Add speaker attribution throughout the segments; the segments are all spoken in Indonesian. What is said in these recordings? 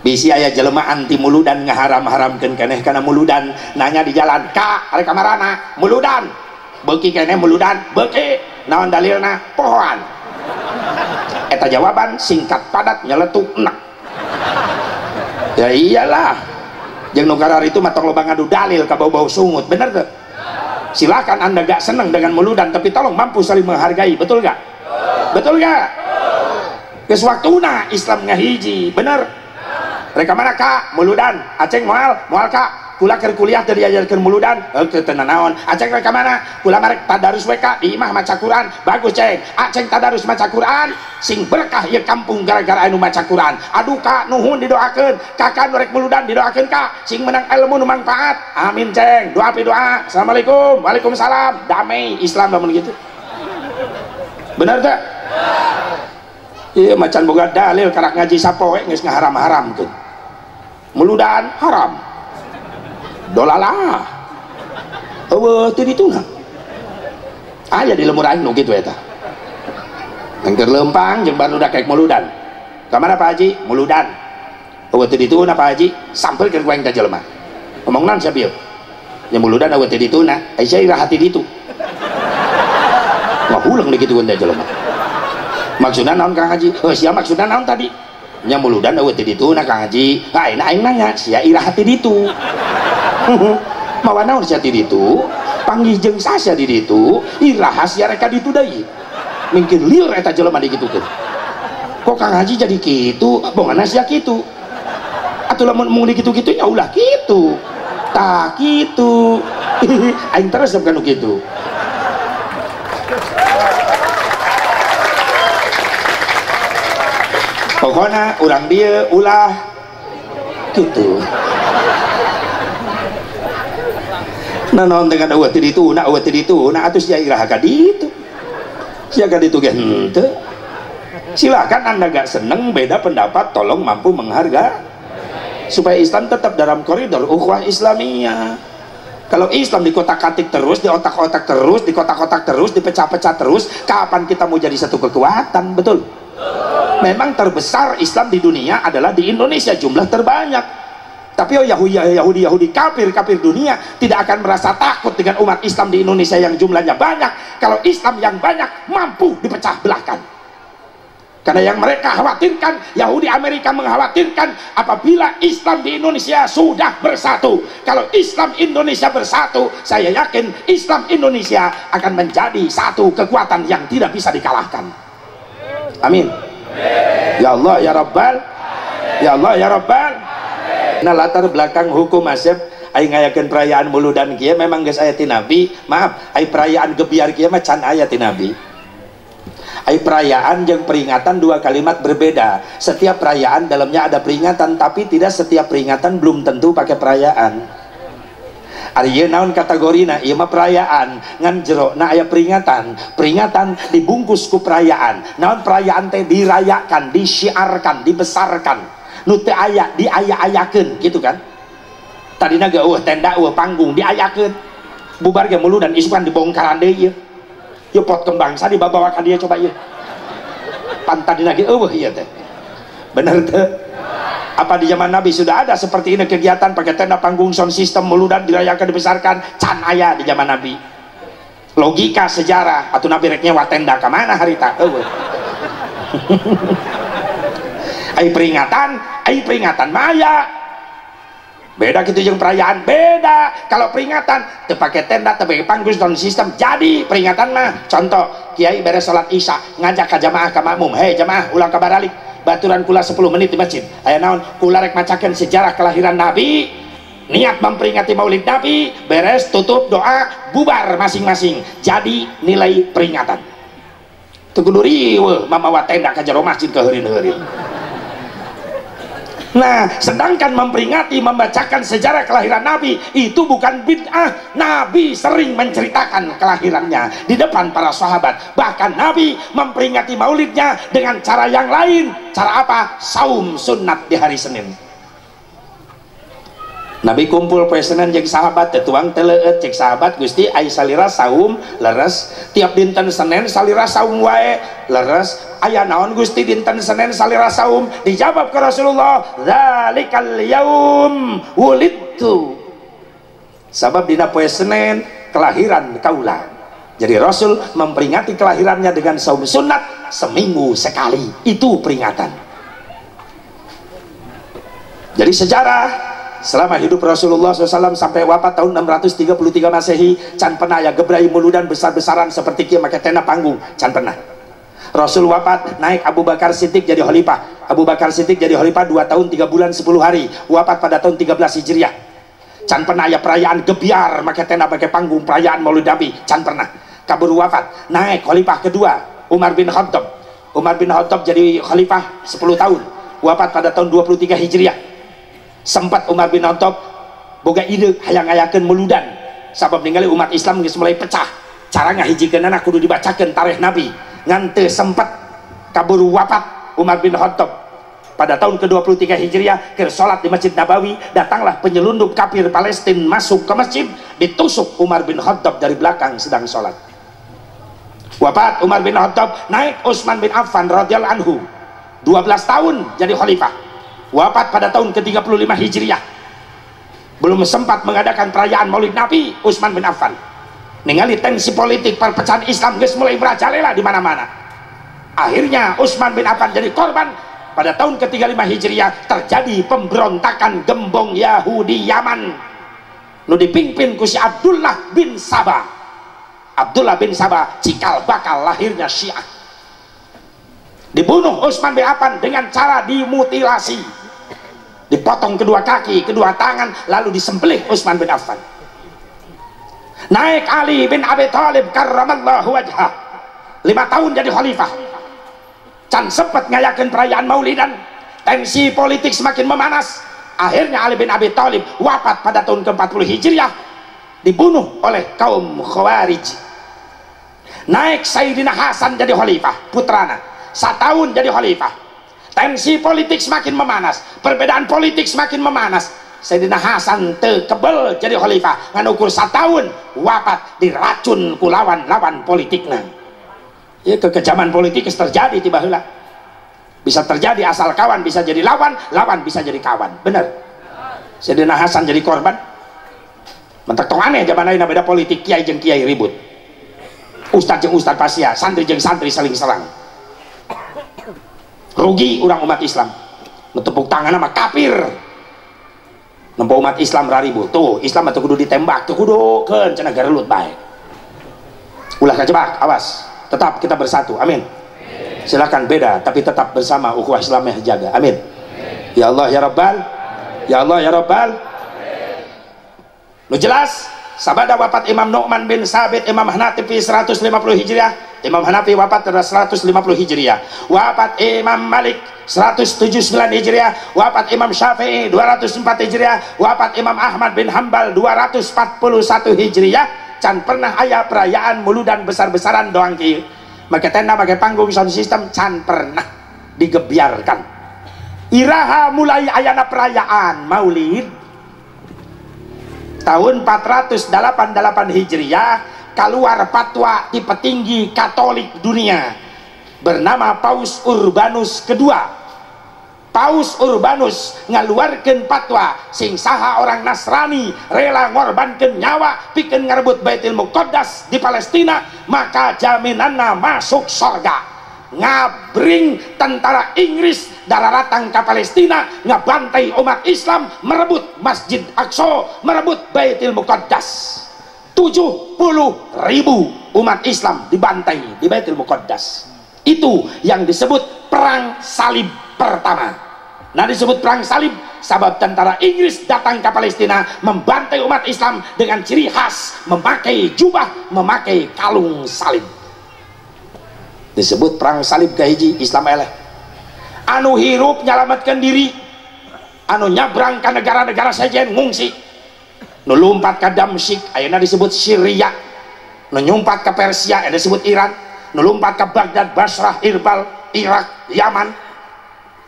Speaker 1: bisi aya jelema anti muludan ngaharam-haramkeun keneh kana muludan, nanya di jalan, "Kak, are kamarana?" "Muludan." "Beuki keneh muludan?" "Beuki." "Naon dalilna?" "Pohoan." Eta jawaban singkat padat nyeletuk enak. Ya iyalah, jeung nu karar itu mah tong loba ngadu dalil ka bau-bau sungut, bener tuh. Silakan Anda gak senang dengan muludan, tapi tolong mampu saling menghargai, betul gak? Betul gak? Geus waktuna Islam ngahiji, bener. Reka mana Kak? Muludan. Aceng moal Kak. Kula keur kuliah teu diajarkeun muludan. Teu naon. Aceng reka mana? Kula marek tadarus we Kak di imah maca Quran. Bagus Ceng. Aceng tadarus maca Quran, sing berkah ieu kampung gara-gara anu maca Quran. Aduh Kak, nuhun didoakeun. Kakak nu rek muludan didoakeun Kak, sing menang ilmu nu manfaat. Amin Ceng. Doa doa. Assalamualaikum. Waalaikumsalam. Damai Islam lamun gitu. Bener teh? Iya macan boga dalil karak ngaji sapoe geus ngaharam-haramkeun. Muludan haram. Dolalah. Eueuh teu dituna. Aya di lemur aing nu kitu eta. Angker lempang jeung barudak kaek muludan. Ka mana Pak Haji? Muludan. Eueuh teu dituna Pak Haji, sampelkeun ku aing ka jelema. Ngomong naon sia bieu? Nya muludan eueuh teu dituna, ai sia ira hati ditu. Ngahulang dikitukeun teh jelema. Maksudna naon Kang Haji? Sia maksudna naon tadi? Nya muludan eueuh teu dituna Kang Haji. Ayeuna aing nanya, sia ira hati ditu. Mawa naon sia ti ditu? Panggih jeung sasa di ditu, ira rahasia reka ditu deui. Mungkin lieur eta jelema dikitukeun. Kok Kang Haji jadi kitu? Bongana sia kitu. Atuh lamun mung dikitu-kitu nya ulah kitu. Tah kitu. Aing teresep kana kitu. Pokoknya orang dia ulah gitu. Nah naon dengan eueuh teu dituna atuh sia irah ka ditu. Sia ka ditu ge henteu. Silakan Anda gak seneng beda pendapat, tolong mampu menghargai supaya Islam tetap dalam koridor ukhuwah Islamiyah. Kalau Islam dikotak-katik terus, di otak-otak terus, di kotak-kotak terus, dipecah-pecah terus, kapan kita mau jadi satu kekuatan? Betul? Memang terbesar Islam di dunia adalah di Indonesia, jumlah terbanyak. Tapi Yahudi kafir dunia tidak akan merasa takut dengan umat Islam di Indonesia yang jumlahnya banyak kalau Islam yang banyak mampu dipecah belahkan. Karena yang mereka khawatirkan, Yahudi Amerika mengkhawatirkan apabila Islam di Indonesia sudah bersatu. Kalau Islam Indonesia bersatu, saya yakin Islam Indonesia akan menjadi satu kekuatan yang tidak bisa dikalahkan. Amin. Ya Allah ya Rabbal. Ya Allah ya Rabbal. Nah latar belakang hukum asep aing ngayakeun perayaan muludan kieu memang geus aya ti Nabi. Maaf, ai perayaan gebiar kieu mah can aya ti Nabi. Ai perayaan jeung peringatan dua kalimat berbeda. Setiap perayaan dalamnya ada peringatan, tapi tidak setiap peringatan belum tentu pakai perayaan. Ari ieu naon kategorina? Ieu mah perayaan ngan jerona aya peringatan. Peringatan dibungkus ku perayaan. Naon perayaan teh? Dirayakan, disyiarkan, dibesarkan. Nu teu aya diaya-ayakeun gitu kan. Tadina ge tenda panggung diayakeun. Bubar ge muludan isukan dibongkaran deui ieu. Ieu pot kembang sa dibawa ka dieu coba ieu. Pantadina ge ieu teh. Bener teu? Apa di zaman Nabi sudah ada seperti ini kegiatan pakai tenda panggung sound system muludan dirayakan dibesarkan? Can aya di zaman Nabi. Logika sejarah atuh Nabi rek nyewa tenda ka mana harita? Eueuh. Ai peringatan maya beda gitu jeung perayaan beda. Kalau peringatan teu pake tenda teu pake panggung sound system jadi peringatan mah contoh kiai beres salat isya ngajak ka jamaah ka makmum, hei jamaah ulang kabar balik baturan kula 10 menit di masjid aya naon kula rek macakeun sejarah kelahiran Nabi, niat memperingati maulid Nabi, beres tutup doa bubar masing-masing jadi nilai peringatan. Teu kudu riweuh mamawa tenda ka jero masjid keheureun-heureun. Nah, sedangkan memperingati, membacakan sejarah kelahiran Nabi itu bukan bid'ah. Nabi sering menceritakan kelahirannya di depan para sahabat. Bahkan Nabi memperingati maulidnya dengan cara yang lain. Cara apa? Saum sunat di hari Senin. Nabi kumpul poe Senin jeung sahabat tetuang teleueut cek sahabat Gusti ai salira saum leres tiap dinten Senin salira saum wae leres aya naon Gusti dinten Senin salira saum dijawab ke Rasulullah zalikal yaum wulidtu sabab dina poe Senin kelahiran kaula jadi Rasul memperingati kelahirannya dengan saum sunat seminggu sekali itu peringatan. Jadi sejarah selama hidup Rasulullah SAW sampai wafat tahun 633 Masehi can pernah ya gebrai muludan besar-besaran seperti kia make tenda panggung can pernah. Rasul wafat naik Abu Bakar Siddiq jadi khalifah. Abu Bakar Siddiq jadi khalifah 2 tahun 3 bulan 10 hari wafat pada tahun 13 Hijriah. Can pernah ya perayaan gebiar make tenda pakai panggung perayaan Maulid Nabi can pernah. Kabur wafat naik khalifah kedua Umar bin Khattab. Umar bin Khattab jadi khalifah 10 tahun wafat pada tahun 23 Hijriah. Sempat Umar bin Khattab boga ide hayang ngayakeun meuludan sabab ningali umat Islam geus mulai pecah cara ngahijikeunana kudu dibacakeun tarikh Nabi ngan teu sempat kabur wafat Umar bin Khattab pada tahun ke-23 Hijriah keur salat di Masjid Nabawi datanglah penyelundup kafir Palestina masuk ke masjid ditusuk Umar bin Khattab dari belakang sedang salat wafat Umar bin Khattab naik Utsman bin Affan radhiyallahu anhu 12 tahun jadi khalifah wafat pada tahun ke-35 Hijriah belum sempat mengadakan perayaan Maulid Nabi Utsman bin Affan ningali tensi politik perpecahan Islam geus mulai merajalela di mana-mana akhirnya Utsman bin Affan jadi korban pada tahun ke-35 Hijriah terjadi pemberontakan gembong Yahudi Yaman nu dipimpin ku si Abdullah bin Sabah cikal bakal lahirnya Syiah dibunuh Utsman bin Affan dengan cara dimutilasi dipotong kedua kaki, kedua tangan lalu disembelih Utsman bin Affan. Naik Ali bin Abi Thalib karramallahu wajhah 5 tahun jadi khalifah can sempat ngayakeun perayaan maulidan tensi politik semakin memanas akhirnya Ali bin Abi Thalib wafat pada tahun ke-40 Hijriah dibunuh oleh kaum Khawarij. Naik Sayyidina Hasan jadi khalifah putrana 1 tahun jadi khalifah tensi politik semakin memanas perbedaan politik semakin memanas Sayyidina Hasan teu kebel jadi khalifah ngan ukur 1 tahun wafat diracun ku lawan-lawan politikna ya kekejaman politik terjadi tiba heula bisa terjadi asal kawan bisa jadi lawan lawan bisa jadi kawan bener Sayyidina Hasan jadi korban mentek tong aneh zaman ayeuna beda politik kiai jeung kiai ribut ustad jeung ustad pasia santri jeung santri saling serang rugi orang umat Islam tepuk tangan sama kafir nempo umat Islam raribu tuh Islam atau kudu ditembak tuh kudu kan cenah garelut baik ulah kajebak awas tetap kita bersatu amin silakan beda tapi tetap bersama ukhuwah Islamnya jaga amin ya Allah ya Rabbal ya Allah ya Rabbal lu jelas sabada wafat Imam Nu'man bin Sabit Imam Hanafi 150 Hijriah Imam Hanafi wafat pada 150 Hijriah wafat Imam Malik 179 Hijriah wafat Imam Syafi'i 204 Hijriah wafat Imam Ahmad bin Hambal 241 Hijriah can pernah aya perayaan muludan besar-besaran doang kieu make tenda make panggung sound system can pernah digebiarkan iraha mulai ayana perayaan Maulid tahun 488 Hijriah keluar fatwa di petinggi Katolik dunia bernama Paus Urbanus kedua. Paus Urbanus ngaluarkeun fatwa sing saha orang Nasrani rela ngorbankeun nyawa pikeun ngarebut Baitul Muqaddas di Palestina maka jaminanna masuk surga. Ngabring tentara Inggris daratang ke Palestina ngabantai umat Islam merebut Masjid Aqsa merebut Baitul Muqaddas 70.000 umat Islam dibantai di Baitul Muqaddas itu yang disebut perang salib pertama. Nah disebut perang salib sebab tentara Inggris datang ke Palestina membantai umat Islam dengan ciri khas memakai jubah memakai kalung salib disebut perang salib kahiji Islam eleh anu hirup nyalamatkan diri anu nyabrang ke negara-negara sejen ngungsi nu lumpat ke Damsyik ayeuna disebut Syria nu nyumpat ke Persia ayeuna disebut Iran nu lumpat ke Baghdad Basrah Irbal Irak Yaman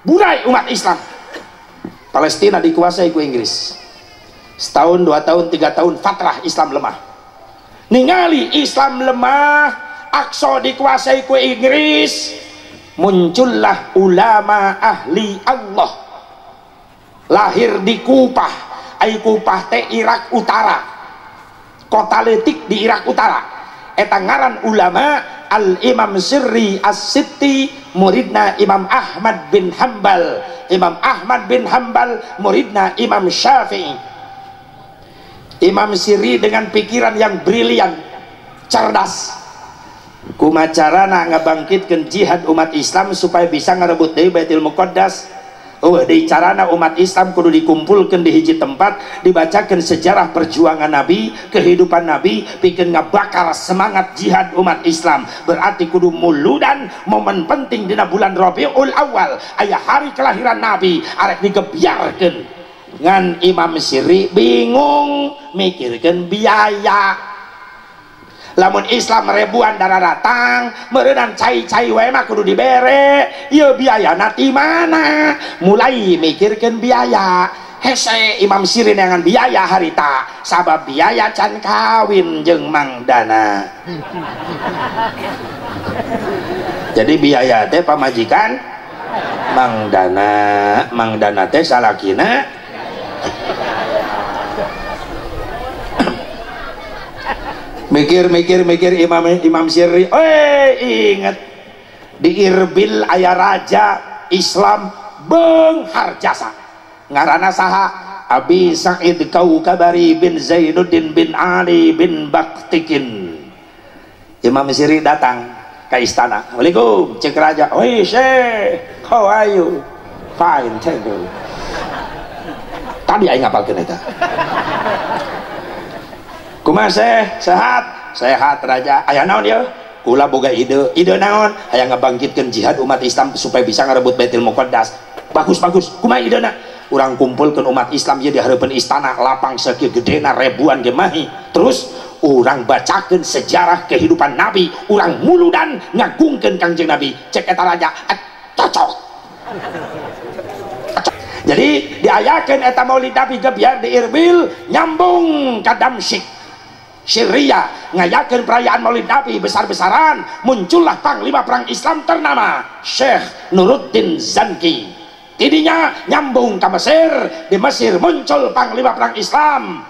Speaker 1: burai umat Islam. Palestina dikuasai ku Inggris setahun, 2 tahun, 3 tahun fatrah Islam lemah. Ningali Islam lemah, Aqsa dikuasai ku Inggris, muncullah ulama ahli Allah. Lahir di Kupah, Kupah teh Irak Utara, kota letik di Irak Utara. Eta ngaran ulama Al-Imam Sirri As-Sitti, muridna Imam Ahmad bin Hambal. Imam Ahmad bin Hambal muridna Imam Syafi'i. Imam Sirri dengan pikiran yang brilian, cerdas, kumacarana ngabangkitkeun jihad umat Islam supaya bisa ngarebut deui Baitul Muqaddas. Di carana umat Islam kudu dikumpulkan di hiji tempat, dibacakan sejarah perjuangan Nabi, kehidupan Nabi, bikin ngabakar semangat jihad umat Islam. Berarti kudu muludan momen penting dina bulan Rabiul Awal, aya hari kelahiran Nabi, arek digebiarkeun. Ngan Imam Sirri bingung mikirkeun biaya. Lamun Islam ribuan darah datang, meureunnan cai-cai wae mah kudu dibere. Ieu biayana ti mana? Mulai mikirkeun biaya. Hese Imam Sirri neangan biaya harita, sabab biaya can kawin jeung Mang Dana. Jadi biaya teh pamajikan Mang Dana. Mang Dana teh salakina mikir Imam Sirri. Inget di Irbil aya raja Islam beunghar jasa, ngaranna saha? Abi Sa'id Kaukabari bin Zainuddin bin Ali bin Baktikin. Imam Sirri datang ke istana. Assalamualaikum, cek raja. Sheikh, how are you? Fine, thank you. Tadi aing ngapalkeun eta. Kumaha sehat? Sehat raja. Aya naon ya? Kula boga ide naon? Aya ngabangkitkeun jihad umat Islam supaya bisa ngarebut Baitul Muqaddas. Bagus. Kumaha idena? Urang kumpulkeun umat Islam ieu di hareupeun istana, lapang sakieu gedena ribuan gemahi. Terus urang bacakeun sejarah kehidupan Nabi, urang muludan ngagungkeun Kangjeng Nabi. Cek eta raja, cocok. Jadi diayakeun eta Maulid Nabi gebiar di Irbil, nyambung ka Damsyik Syria, ngayakeun perayaan Maulid Nabi besar-besaran. Muncullah panglima perang Islam ternama Syekh Nuruddin Zanki. Tidinya nyambung ke Mesir, di Mesir muncul panglima perang Islam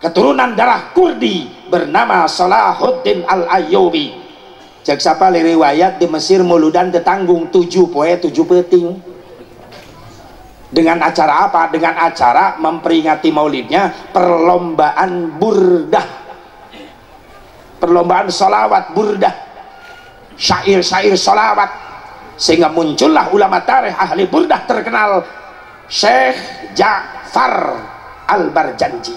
Speaker 1: keturunan darah Kurdi bernama Salahuddin Al-Ayyubi. Cek sapa riwayat di Mesir muludan tetanggung 7 poe 7 peuting. Dengan acara apa? Dengan acara memperingati maulidnya, perlombaan burdah, perlombaan solawat burdah, syair-syair solawat, sehingga muncullah ulama tarikh ahli burdah terkenal Syekh Ja'far Al-Barjanji,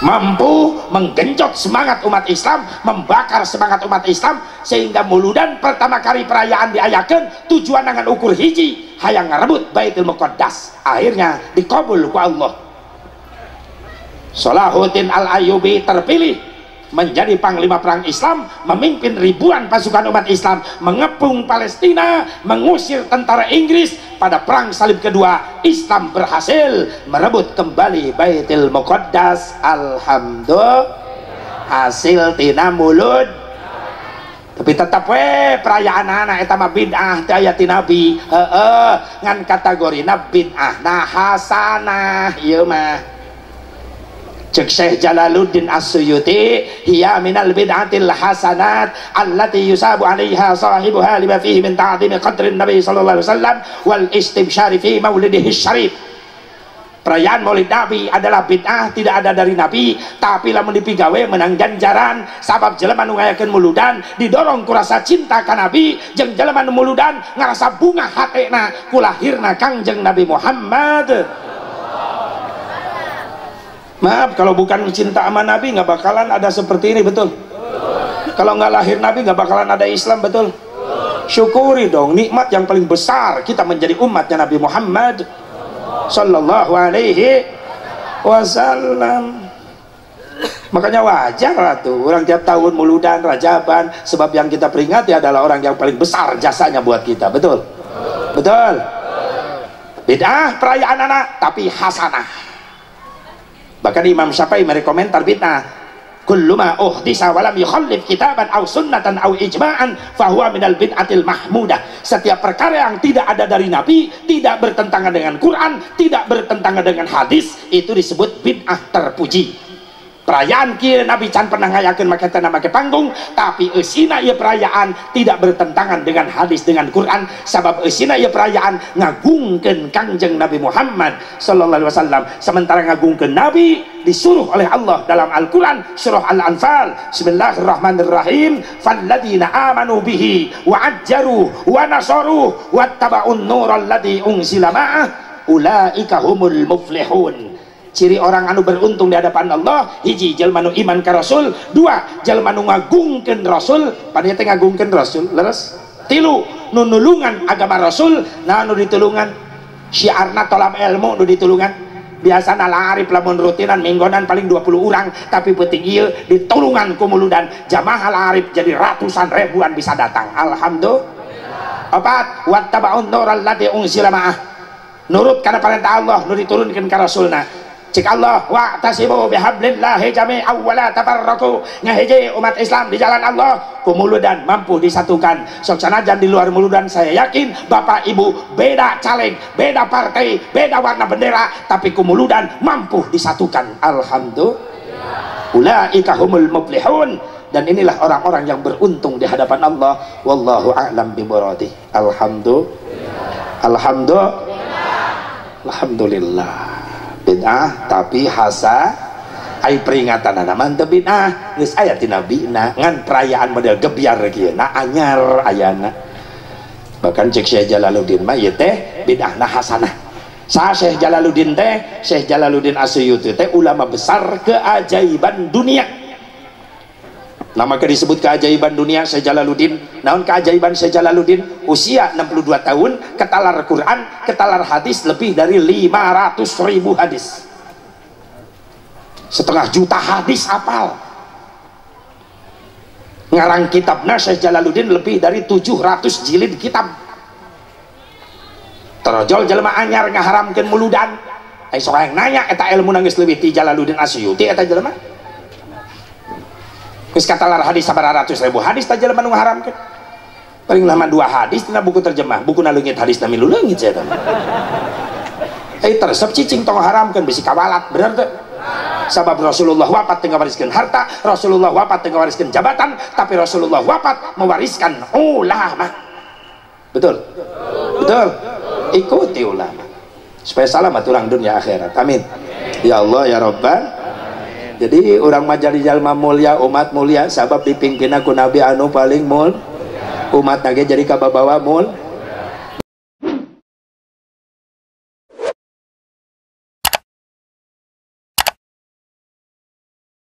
Speaker 1: mampu menggenjot semangat umat Islam, membakar semangat umat Islam, sehingga muludan pertama kali perayaan diayakeun tujuan dengan ukur hiji, hayang ngarebut Baitul Muqaddas. Akhirnya dikabul ku Allah. Salahuddin Al-Ayyubi terpilih menjadi panglima perang Islam, memimpin ribuan pasukan umat Islam mengepung Palestina, mengusir tentara Inggris. Pada perang salib kedua, Islam berhasil merebut kembali Baitul Muqaddas. Alhamdulillah, hasil tina mulud. Tapi tetap perayaan anak eta mah bid'ah teh aya ti Nabi. Ngan kategorina bid'ah nah hasanah ieu mah. Cek Syekh Jalaluddin As-Suyuti, hiya minal bid'atil hasanat allati yusabu 'alaiha sahibuha lima fihi min ta'zimi qadrin Nabi sallallahu alaihi wasallam wal istibsyari fi maulidihi syarif. Perayaan Maulid Nabi adalah bid'ah, tidak ada dari Nabi, tapi lamun dipigawe menang ganjaran. Sabab jelema nu ngayakeun muludan didorong ku rasa cinta ka Nabi, jeung jelema nu muludan ngarasa bunga hatena ku lahirna Kangjeng Nabi Muhammad. Maaf, kalau bukan cinta sama Nabi nggak bakalan ada seperti ini, betul? Kalau nggak lahir Nabi nggak bakalan ada Islam, betul? Syukuri dong nikmat yang paling besar kita menjadi umatnya Nabi Muhammad Sallallahu Alaihi Wasallam. Makanya wajar lah tuh orang tiap tahun muludan Rajaban, sebab yang kita peringati adalah orang yang paling besar jasanya buat kita, betul? Betul? bid'ah perayaan anak tapi hasanah. Bahkan Imam Syafi'i merekomentar bid'ah kullu ma uhdisa wa lam yukhallif kitaban aw sunnatan aw ijma'an fahuwa minal bid'atil mahmudah. Setiap perkara yang tidak ada dari Nabi, tidak bertentangan dengan Quran, tidak bertentangan dengan hadis, itu disebut bid'ah terpuji. Perayaan kia Nabi can pernah ngayakeun make teu make panggung, tapi eusina ieu perayaan tidak bertentangan dengan hadis dengan Quran, sabab eusina ieu perayaan ngagungkeun Kangjeng Nabi Muhammad sallallahu alaihi wasallam. Sementara ngagungkeun Nabi disuruh oleh Allah dalam Al-Quran surah Al-Anfal, bismillahirrahmanirrahim, falladzina amanu bihi wa ajjaru wa nasaru wattaba'un nural ladzi unzila ma'ah ulaika humul muflihun. Ciri orang anu beruntung di hadapan Allah, hiji jelema nu iman ka Rasul, dua jelema nu ngagungkeun Rasul, panitia teh ngagungkeun Rasul, leres. Tilu nu nulungan agama Rasul, nah nu ditulungan syiarna tolab ilmu nu ditulungan. Biasana larip lamun rutinan minggonan paling 20 orang, tapi penting ieu ditulungan ku muludan jamaah larip jadi ratusan ribuan bisa datang. Alhamdulillah. Opat wattaba'un nural ladzi unzila ma'ah. Nurut kana perintah Allah nu diturunkeun ka Rasulna. Cik Allah wa'tasimu bihablillahi jami'an wa la tafarraqu. Ngahiji umat Islam di jalan Allah kumuludan mampu disatukan. Sok sanajan di luar muludan saya yakin Bapak Ibu beda caleg, beda partai, beda warna bendera, tapi kumuludan mampu disatukan. Alhamdulillah. Ulaika humul muflihun. Dan inilah orang-orang yang beruntung di hadapan Allah. Wallahu a'lam bimuradi. Alhamdulillah. Alhamdulillah. Bid'ah tapi hasa ai peringatan mantep bid'ah geus aya tina bina ngan perayaan model gebyar kieu na anyar ayana. Bahkan cek Syekh Jalaluddin mah ieu teh bid'ahna hasanah. Saha Syekh Jalaluddin teh? Syekh Jalaluddin Asyuyuti teh ulama besar keajaiban dunia. Nama disebut keajaiban dunia Syekh Jalaluddin. Naon keajaiban Syekh Jalaluddin? Usia 62 tahun, ketalar Quran, ketalar hadis lebih dari 500.000 hadis. Setengah juta hadis apal. Ngarang kitabna Syekh Jalaluddin lebih dari 700 jilid kitab. Terojol jelema anyar ngaharamkeun muludan. Ai sok hayang nanya eta ilmu geus leuwih ti Jalaluddin Asyuyuti eta jelema. Geus katalar hadis 900.000 hadis ta jelema nu ngaharamkeun. Paling lama 2 hadis tina buku terjemah, buku na leungit hadis na milu leungit saya teh. Tersep cicing tong haramkeun bisi kawalat, bener teu? Sabab Rasulullah wafat teu ngawariskeun harta, Rasulullah wafat teu ngawariskeun jabatan, tapi Rasulullah wafat mewariskan ulama. Betul? Betul? Ikuti ulama. Supaya selamat urang dunia akhirat. Amin. Ya Allah ya Rabbal. Jadi orang mah jadi jalma mulia, umat mulia sabab dipimpin ku Nabi anu paling umat nage jadi kababawa